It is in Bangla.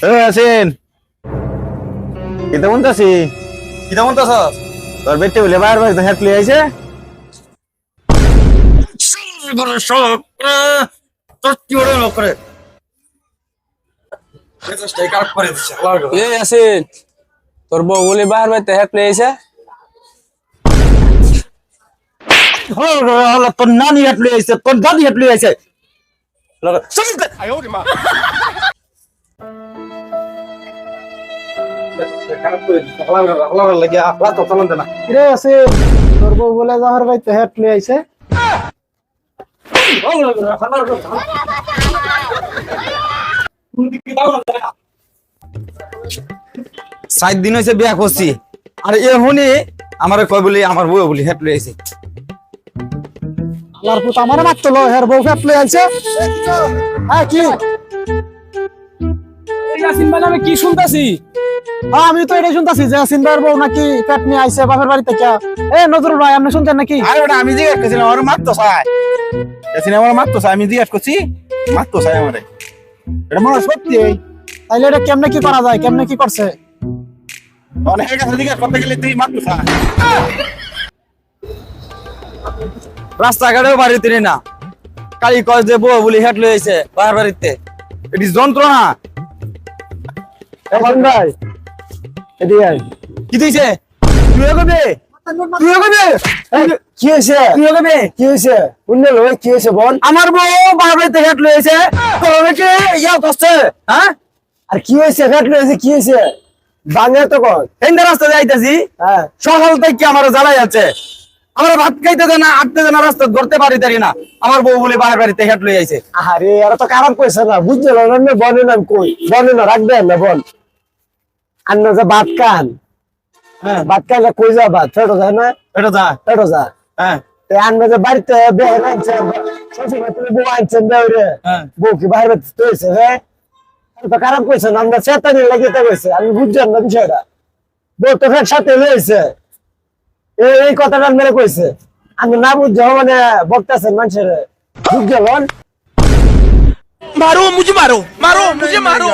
আছেন কেমন আছি কেমন তো তোর বেটে বলে বার বার হেট লই আইছে তোর কি বড় লোক করে তোর বউ বলে বাহার বাড়িতে হেট লই আইছে তোর নানি হেট লই আইছে তোর দাদি হেট লই আইছে তোর বউ বলে যাহার বাড়িতে হেট লই আইছে। 7 দিন হইছে বিয়া করছি আর এখনই আমারে কয় বলি আমার বউ বলি হেট লই আইছে আল্লাহর পুত আমারে মারতো লো হের বউ হেট লই আইছে। হ্যাঁ কি ইয়াসিন ভাই আমি কি শুনতাছি আমি তো এটাই শুনতাছি যে সিন্দার বউ নাকি পেট নিয়ে আইছে বাপের বাড়িতে কে। নজরুল ভাই আপনি শুনতেন নাকি? আরে ওটা আমি জিজ্ঞাসা করছিলাম আমার মারতো চাই এসিন আমার মারতো চাই আমি জিজ্ঞাসা করছি মারতো চাই আমারে এটা মনে হয় সত্যি তাইলে এটা কেমনে কি করা যায়, কেমনে কি করছে? অনেকের কাছে জিজ্ঞাসা করতে গেলে তুই মারতো চাই রাস্তাঘাটেও বাড়িতে না কালি কয় যে বউ বলি হেট লই আইছে বাহার বাড়িতে এটি যন্ত্রণা এখন ভাই এদিকে আয়। কি দিছে তুই কবে তুই কবে কি হয়েছে? তুই কবে কি হয়েছে? উন্নে লো কি হয়েছে বল? আমার বউ বাহার বাড়িতে হেট লই আইছে তোরে কি ইয়া করছে হ্যাঁ আর কি হয়েছে? হেট লই আইছে কি হয়েছে? বাংলা তো কর। এই রাস্তা যাইতাছি হ্যাঁ সকাল থেকে আমার জ্বালাই আছে আমার ভাত খাইতে দেয় না আটতে দেয় না রাস্তা ধরতে পারি না আমার বউ বলে বাহার বাড়িতে হেট লই আইছে আরে আর তো খারাপ কইছে না বুঝছো না বলে না কই বলে না রাখবে না বল আন্না যে ভাত খান হ্যাঁ ভাত খাইলে কই যা ভাত ফেটো যায় না এটা যা ফেটো যা হ্যাঁ তে আন্না যে বাড়িতে বেহেন আনছে শ্বশুর বাড়িতে বউ আনছেন বেউরে হ্যাঁ বউ কি বাইরে তৈছে হ্যাঁ তো খারাপ কইছে না আমরা চেতানি লাগিতে কইছে আমি বুঝছেন না বিষয়টা বউ তো ফের সাথে লইছে এই কথাটা মেরে কইছে আমি না বুঝছো মানে বক্তাছেন মানুষের বুঝ গেল मारो मुझे मारो मारो मुझे मारो